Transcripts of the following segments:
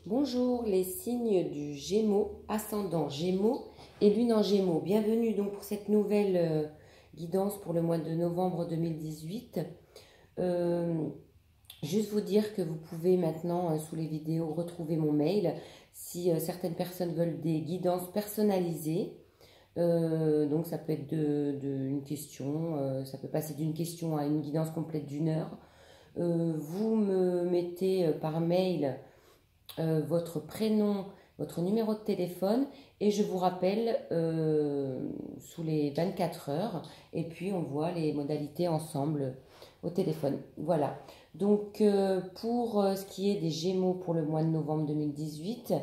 Bonjour les signes du Gémeaux, ascendant Gémeaux et Lune en Gémeaux. Bienvenue donc pour cette nouvelle guidance pour le mois de novembre 2018. Juste vous dire que vous pouvez maintenant sous les vidéos retrouver mon mail si certaines personnes veulent des guidances personnalisées. Donc ça peut être une question, ça peut passer d'une question à une guidance complète d'une heure. Vous me mettez par mail votre prénom, votre numéro de téléphone et je vous rappelle sous les 24 heures et puis on voit les modalités ensemble au téléphone. Voilà. Donc pour ce qui est des Gémeaux pour le mois de novembre 2018,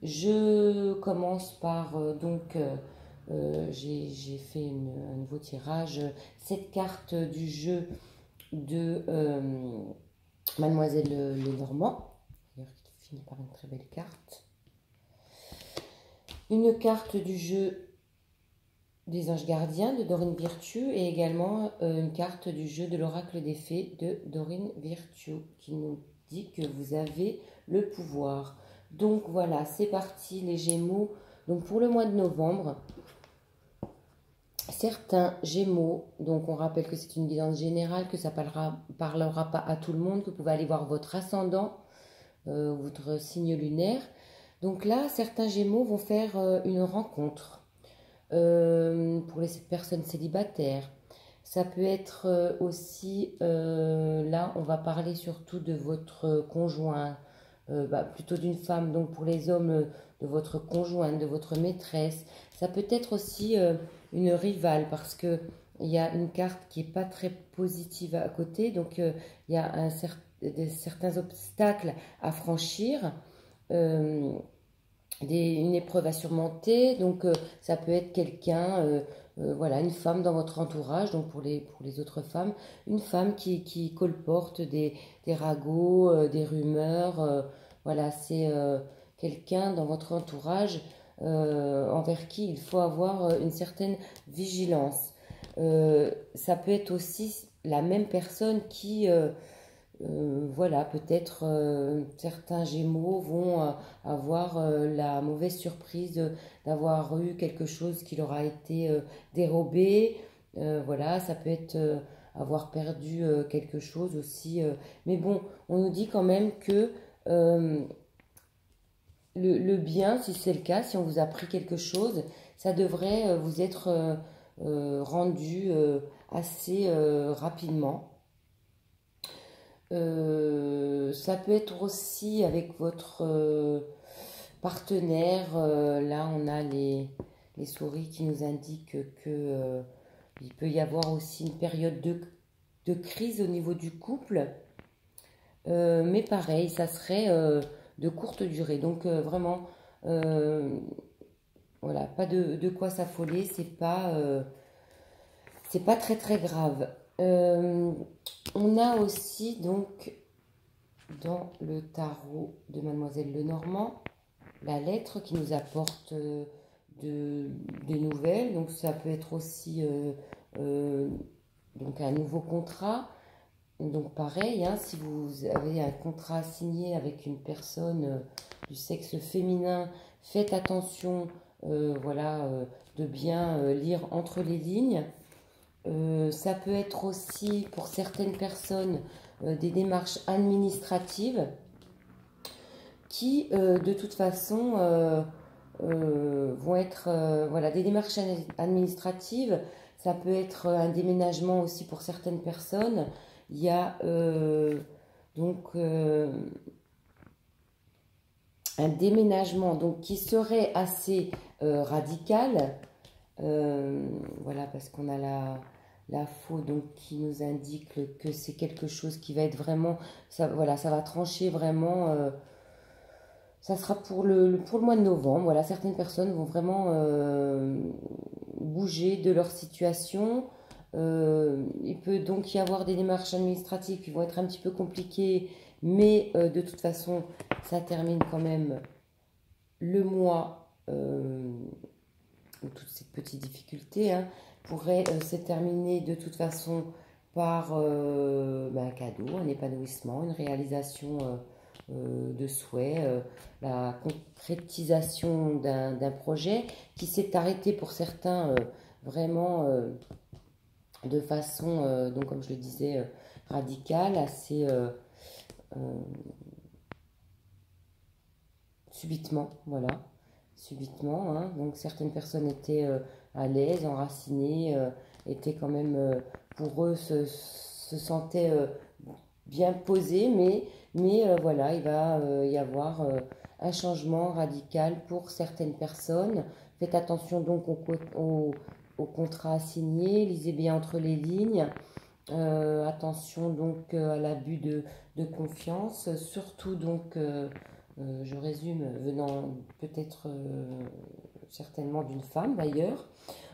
je commence par j'ai fait un nouveau tirage, cette carte du jeu de Mademoiselle Lenormand, d'ailleurs qui finit par une très belle carte. Une carte du jeu des anges gardiens de Dorine Virtue et également une carte du jeu de l'oracle des fées de Dorine Virtue qui nous dit que vous avez le pouvoir. Donc voilà, c'est parti les Gémeaux. Donc pour le mois de novembre, certains Gémeaux, donc on rappelle que c'est une guidance générale, que ça parlera pas à tout le monde, que vous pouvez aller voir votre ascendant, votre signe lunaire. Donc là, certains Gémeaux vont faire une rencontre pour les personnes célibataires. Ça peut être aussi, là, on va parler surtout de votre conjoint, plutôt d'une femme, donc pour les hommes, de votre conjointe, de votre maîtresse. Ça peut être aussi une rivale parce que il y a une carte qui n'est pas très positive à côté, donc il y a certains obstacles à franchir. Une épreuve à surmonter, donc ça peut être quelqu'un, voilà, une femme dans votre entourage, donc pour les autres femmes, une femme qui colporte des ragots, des rumeurs, voilà, c'est quelqu'un dans votre entourage envers qui il faut avoir une certaine vigilance. Ça peut être aussi la même personne qui voilà, peut-être certains Gémeaux vont avoir la mauvaise surprise d'avoir eu quelque chose qui leur a été dérobé. Voilà, ça peut être avoir perdu quelque chose aussi. Mais bon, on nous dit quand même que le bien, si c'est le cas, si on vous a pris quelque chose, ça devrait vous être rendu assez rapidement. Ça peut être aussi avec votre partenaire. Là, on a les souris qui nous indiquent que il peut y avoir aussi une période de crise au niveau du couple. Mais pareil, ça serait de courte durée. Donc vraiment, voilà, pas de quoi s'affoler. C'est pas très très grave. On a aussi donc dans le tarot de Mademoiselle Lenormand la lettre qui nous apporte des nouvelles. Donc ça peut être aussi donc un nouveau contrat. Donc pareil, hein, si vous avez un contrat signé avec une personne du sexe féminin, faites attention voilà, de bien lire entre les lignes. Ça peut être aussi pour certaines personnes des démarches administratives qui de toute façon vont être voilà, des démarches administratives. Ça peut être un déménagement aussi pour certaines personnes. Il y a donc un déménagement donc, qui serait assez radical. Voilà, parce qu'on a la faux donc qui nous indique que c'est quelque chose qui va être vraiment, ça, voilà, ça va trancher vraiment. Ça sera pour le mois de novembre. Voilà, certaines personnes vont vraiment bouger de leur situation. Il peut donc y avoir des démarches administratives qui vont être un petit peu compliquées, mais de toute façon, ça termine quand même le mois où toutes ces petites difficultés pourraient se terminer de toute façon par un cadeau, un épanouissement, une réalisation de souhaits, la concrétisation d'un projet qui s'est arrêté pour certains vraiment de façon, donc comme je le disais, radicale, assez subitement, voilà, subitement. Hein. Donc certaines personnes étaient à l'aise, enracinées, étaient quand même, pour eux, se sentaient bien posées, mais voilà, il va y avoir un changement radical pour certaines personnes. Faites attention donc au contrat signé, lisez bien entre les lignes. Attention donc à l'abus de confiance, surtout donc, je résume, venant peut-être certainement d'une femme d'ailleurs.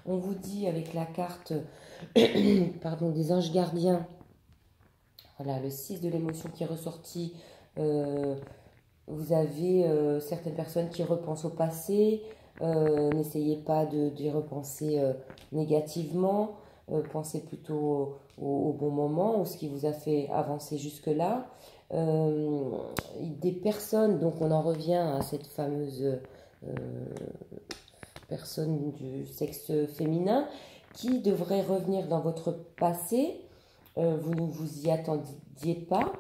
On vous dit avec la carte pardon, des anges gardiens, voilà, le 6 de l'émotion qui est ressorti, vous avez certaines personnes qui repensent au passé, n'essayez pas d'y repenser négativement, pensez plutôt au bon moment ou ce qui vous a fait avancer jusque-là. Des personnes, donc on en revient à cette fameuse personne du sexe féminin qui devrait revenir dans votre passé, vous ne vous y attendiez pas.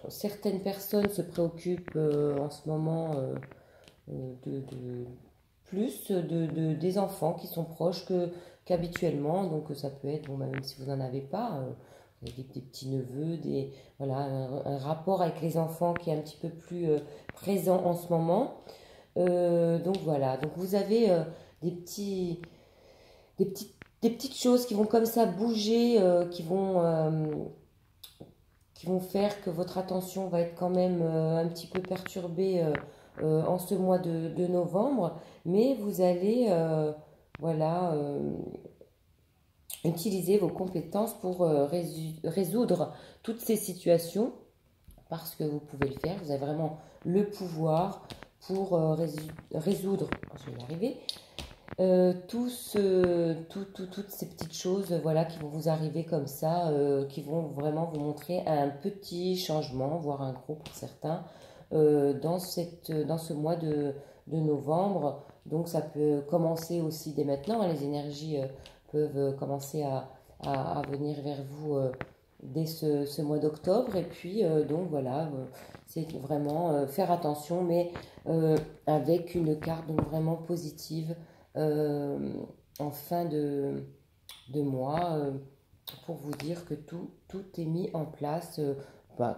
Certaines personnes se préoccupent en ce moment plus des enfants qui sont proches qu'habituellement. Donc ça peut être, bon, même si vous n'en avez pas, des petits-neveux, voilà, un rapport avec les enfants qui est un petit peu plus présent en ce moment. Donc voilà, donc vous avez des petits, des petites, des petites choses qui vont comme ça bouger, qui vont faire que votre attention va être quand même un petit peu perturbée en ce mois de novembre, mais vous allez voilà, utiliser vos compétences pour résoudre toutes ces situations parce que vous pouvez le faire, vous avez vraiment le pouvoir pour résoudre, je vais y arriver, toutes ces petites choses voilà, qui vont vous arriver comme ça, qui vont vraiment vous montrer un petit changement, voire un gros pour certains, dans ce mois de novembre. Donc ça peut commencer aussi dès maintenant, hein, les énergies peuvent commencer à venir vers vous dès ce mois d'octobre. Et puis donc voilà, c'est vraiment faire attention, mais avec une carte donc vraiment positive en fin de mois pour vous dire que tout est mis en place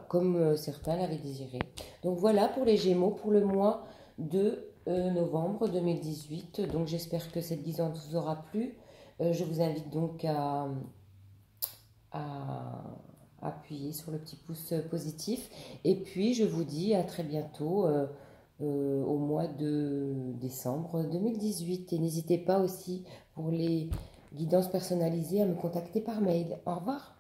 comme certains l'avaient désiré. Donc voilà pour les Gémeaux pour le mois de novembre 2018. Donc j'espère que cette guidance vous aura plu. Je vous invite donc à appuyer sur le petit pouce positif. Et puis je vous dis à très bientôt au mois de décembre 2018. Et n'hésitez pas aussi pour les guidances personnalisées à me contacter par mail. Au revoir.